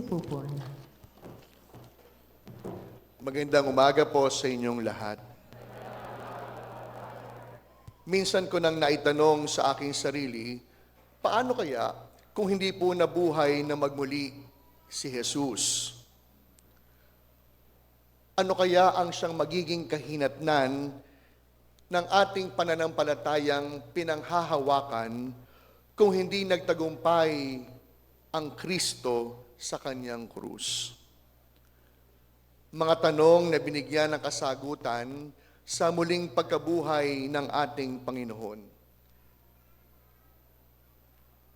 po. Magandang umaga po sa inyong lahat. Minsan ko nang naitanong sa aking sarili, paano kaya kung hindi po nabuhay na magmuli si Jesus? Ano kaya ang siyang magiging kahinatnan ng ating pananampalatayang pinanghahawakan kung hindi nagtagumpay ang Kristo sa kanyang krus? Mga tanong na binigyan ng kasagutan sa muling pagkabuhay ng ating Panginoon.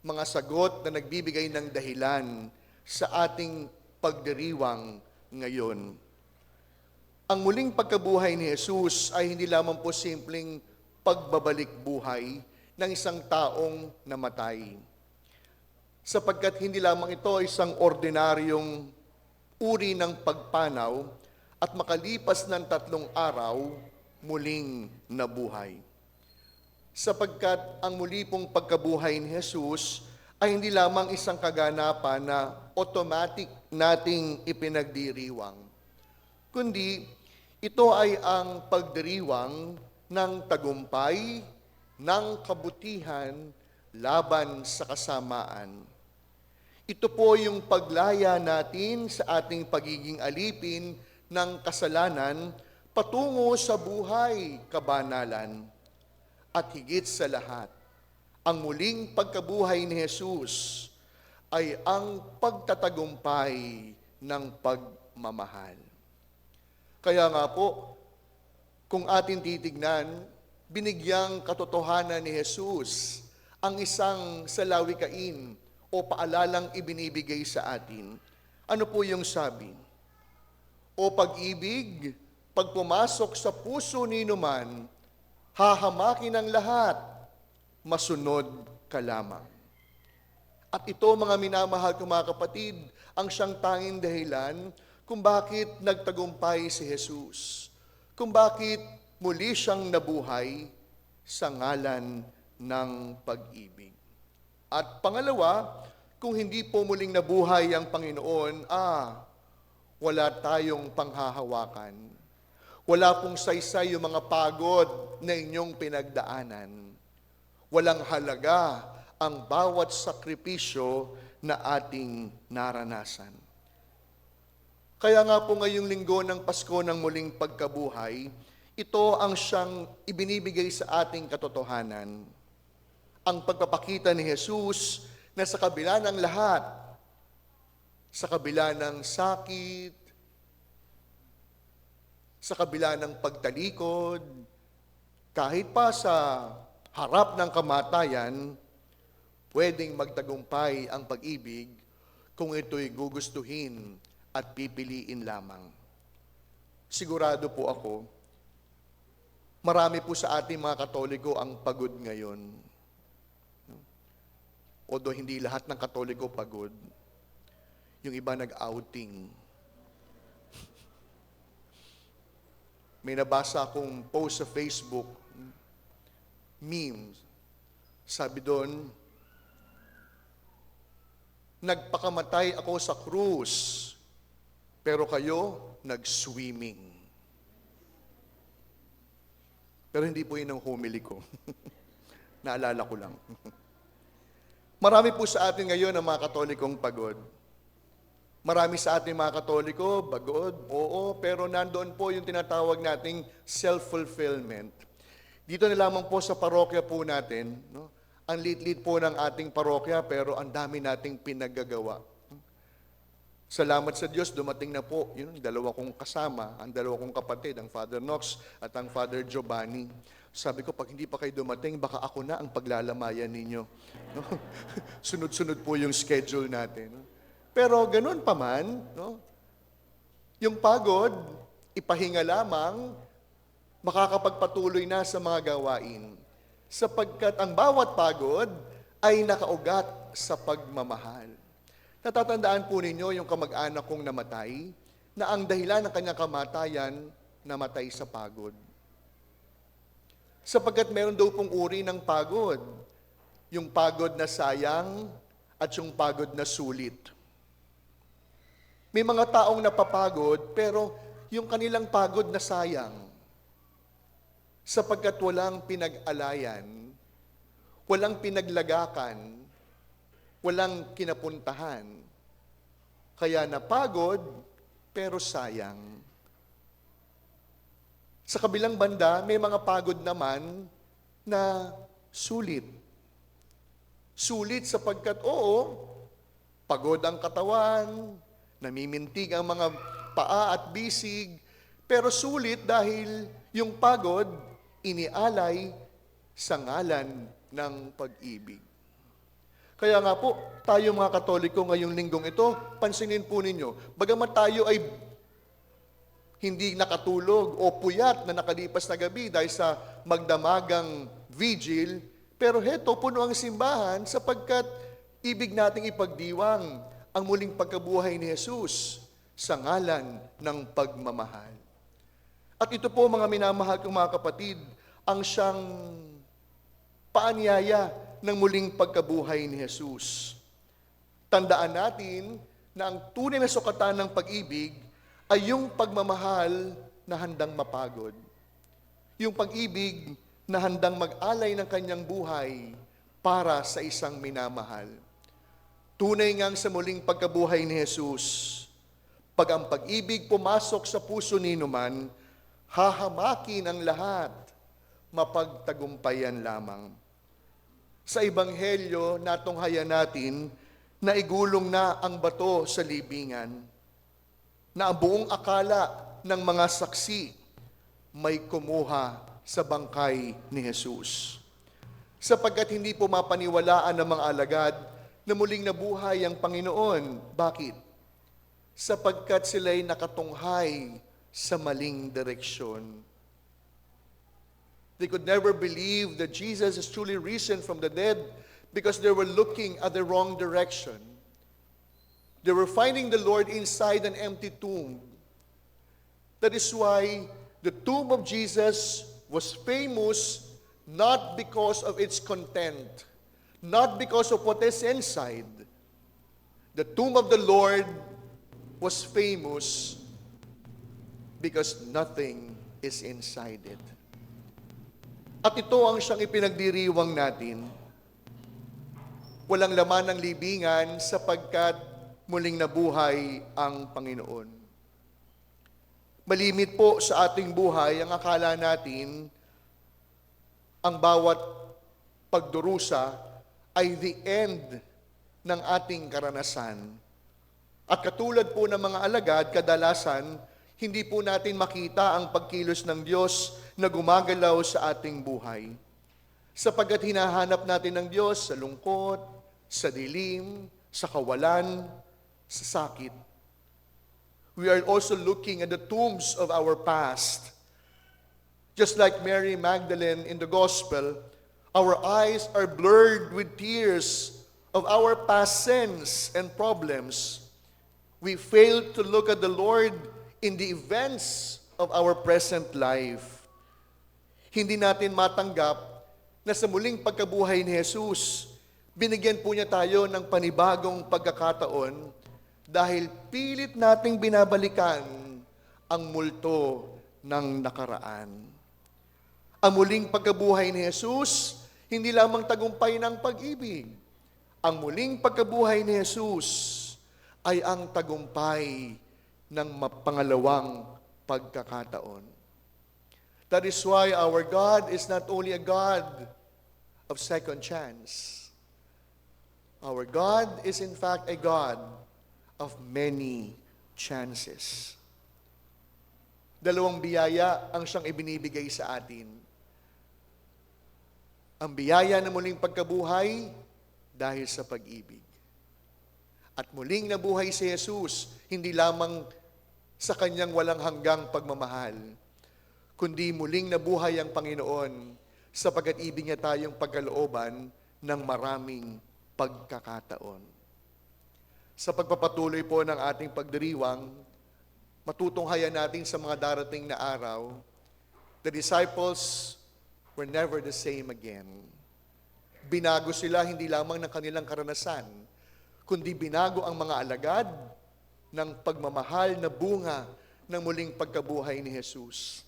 Mga sagot na nagbibigay ng dahilan sa ating pagdiriwang ngayon. Ang muling pagkabuhay ni Jesus ay hindi lamang po simpleng pagbabalik buhay ng isang taong namatay. Sapagkat hindi lamang ito isang ordinaryong uri ng pagpanaw at makalipas ng 3 araw, muling nabuhay. Sapagkat ang muli pong pagkabuhay ni Jesus ay hindi lamang isang kaganapan na automatic nating ipinagdiriwang, kundi ito ay ang pagdiriwang ng tagumpay, ng kabutihan laban sa kasamaan. Ito po yung paglaya natin sa ating pagiging alipin ng kasalanan patungo sa buhay kabanalan. At higit sa lahat, ang muling pagkabuhay ni Jesus ay ang pagtatagumpay ng pagmamahal. Kaya nga po, kung atin titignan, binigyang katotohanan ni Jesus ang isang salawikain o paalalang ibinibigay sa atin. Ano po yung sabi? O pag-ibig, pag pumasok sa puso ni numan, hahamakin ang lahat, masunod ka lamang. At ito, mga minamahal kong mga kapatid, ang siyang tanging dahilan kung bakit nagtagumpay si Jesus, kung bakit muli siyang nabuhay sa ngalan ng pag-ibig. At pangalawa, kung hindi po muling nabuhay ang Panginoon, wala tayong panghahawakan. Wala pong saysay yung mga pagod na inyong pinagdaanan. Walang halaga ang bawat sakripisyo na ating naranasan. Kaya nga po ngayong linggo ng Pasko ng muling pagkabuhay, ito ang siyang ibinibigay sa ating katotohanan. Ang pagpapakita ni Jesus na sa kabila ng lahat, sa kabila ng sakit, sa kabila ng pagtalikod, kahit pa sa harap ng kamatayan, pwedeng magtagumpay ang pag-ibig kung ito'y gugustuhin at pipiliin lamang. Sigurado po ako, marami po sa ating mga Katoliko ang pagod ngayon. Although hindi lahat ng Katoliko pagod, yung iba nag-outing. May nabasa akong post sa Facebook, memes. Sabi doon, nagpakamatay ako sa krus, pero kayo nag-swimming. Pero hindi po yun ang homily ko. Naalala ko lang. Marami po sa atin ngayon ang mga Katolikong pagod. Marami sa ating mga Katoliko, pagod, oo, pero nandoon po yung tinatawag nating self-fulfillment. Dito na lamang po sa parokya po natin, no? Ang liit-liit po ng ating parokya, pero ang dami nating pinaggagawa. Salamat sa Diyos, dumating na po yung 2 kong kasama, ang 2 kong kapatid, ang Father Knox at ang Father Giovanni. Sabi ko, pag hindi pa kayo dumating, baka ako na ang paglalamayan ninyo. No? Sunod-sunod po yung schedule natin. No? Pero ganun pa man, no? Yung pagod, ipahinga lamang, makakapagpatuloy na sa mga gawain. Sapagkat ang bawat pagod ay nakaugat sa pagmamahal. Natatandaan po ninyo yung kamag-anak kong namatay, na ang dahilan ng kanyang kamatayan, namatay sa pagod. Sapagkat meron daw pong uri ng pagod. Yung pagod na sayang at yung pagod na sulit. May mga taong napapagod, pero yung kanilang pagod na sayang, sapagkat walang pinag-alayan, walang pinaglagakan, walang kinapuntahan. Kaya napagod, pero sayang. Sa kabilang banda, may mga pagod naman na sulit. Sulit sapagkat pagod ang katawan, namimintig ang mga paa at bisig, pero sulit dahil yung pagod inialay sa ngalan ng pag-ibig. Kaya nga po, tayo mga Katoliko ngayong linggong ito, pansinin po ninyo, bagamat tayo ay hindi nakatulog o puyat na nakalipas na gabi dahil sa magdamagang vigil, pero heto, puno ang simbahan sapagkat ibig nating ipagdiwang ang muling pagkabuhay ni Jesus sa ngalan ng pagmamahal. At ito po mga minamahal kong mga kapatid, ang siyang paanyaya ng muling pagkabuhay ni Jesus. Tandaan natin na ang tunay na sukatan ng pag-ibig ay yung pagmamahal na handang mapagod. Yung pag-ibig na handang mag-alay ng kanyang buhay para sa isang minamahal. Tunay ngang sa muling pagkabuhay ni Jesus, pag ang pag-ibig pumasok sa puso ni numan, hahamakin ang lahat, mapagtagumpayan lamang. Sa Ebanghelyo, natunghayan natin na igulong na ang bato sa libingan, na ang buong akala ng mga saksi may kumuha sa bangkay ni Jesus. Sapagkat hindi po mapaniwalaan ng mga alagad na muling nabuhay ang Panginoon. Bakit? Sapagkat sila'y nakatunghay sa maling direksyon. They could never believe that Jesus is truly risen from the dead because they were looking at the wrong direction. They were finding the Lord inside an empty tomb. That is why the tomb of Jesus was famous not because of its content, not because of what is inside. The tomb of the Lord was famous because nothing is inside it. At ito ang siyang ipinagdiriwang natin. Walang laman ng libingan sapagkat muling nabuhay ang Panginoon. Malimit po sa ating buhay ang akala natin ang bawat pagdurusa ay the end ng ating karanasan. At katulad po ng mga alagad, kadalasan, hindi po natin makita ang pagkilos ng Diyos na gumagalaw sa ating buhay. Sapagkat hinahanap natin ng Diyos sa lungkot, sa dilim, sa kawalan, sa sakit. We are also looking at the tombs of our past. Just like Mary Magdalene in the Gospel, our eyes are blurred with tears of our past sins and problems. We fail to look at the Lord in the events of our present life. Hindi natin matanggap na sa muling pagkabuhay ni Jesus, binigyan po niya tayo ng panibagong pagkakataon dahil pilit nating binabalikan ang multo ng nakaraan. Ang muling pagkabuhay ni Jesus, hindi lamang tagumpay ng pag-ibig. Ang muling pagkabuhay ni Jesus ay ang tagumpay ng pangalawang pagkakataon. That is why our God is not only a God of second chance. Our God is in fact a God of many chances. Dalawang biyaya ang siyang ibinibigay sa atin. Ang biyaya na muling pagkabuhay dahil sa pag-ibig. At muling nabuhay si Jesus, hindi lamang sa kanyang walang hanggang pagmamahal, kundi muling nabuhay ang Panginoon sa pag-ibig niya tayong pagkalooban ng maraming pagkakataon. Sa pagpapatuloy po ng ating pagdiriwang, matutunghayan natin sa mga darating na araw, the disciples were never the same again. Binago sila hindi lamang ng kanilang karanasan, kundi binago ang mga alagad, ng pagmamahal na bunga ng muling pagkabuhay ni Jesus.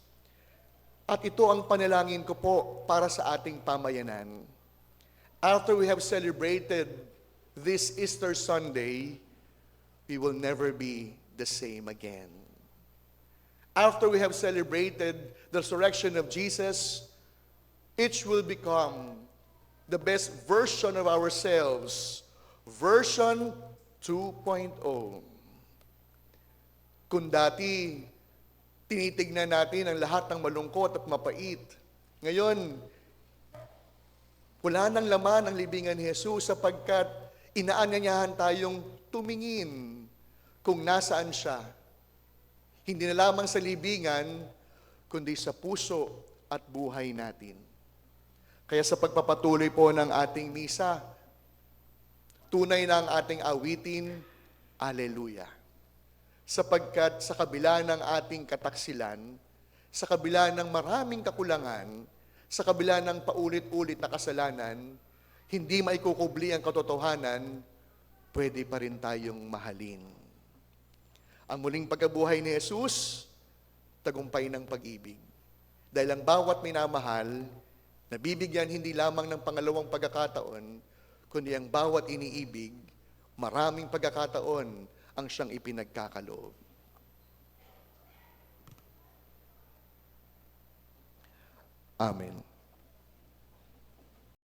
At ito ang panalangin ko po para sa ating pamayanan. After we have celebrated this Easter Sunday, we will never be the same again. After we have celebrated the resurrection of Jesus, each will become the best version of ourselves, version 2.0. Kung dati, tinitignan natin ang lahat ng malungkot at mapait. Ngayon, wala nang laman ang libingan ni Jesus sapagkat inaanyayahan tayong tumingin kung nasaan siya. Hindi na lamang sa libingan, kundi sa puso at buhay natin. Kaya sa pagpapatuloy po ng ating misa, tunay na ang ating awitin, Alleluia. Sapagkat sa kabila ng ating kataksilan, sa kabila ng maraming kakulangan, sa kabila ng paulit-ulit na kasalanan, hindi maikukubli ang katotohanan, pwede pa rin tayong mahalin. Ang muling pagkabuhay ni Jesus, tagumpay ng pag-ibig. Dahil ang bawat minamahal, nabibigyan hindi lamang ng pangalawang pagkakataon, kundi ang bawat iniibig, maraming pagkakataon ang siyang ipinagkakaloob. Amen.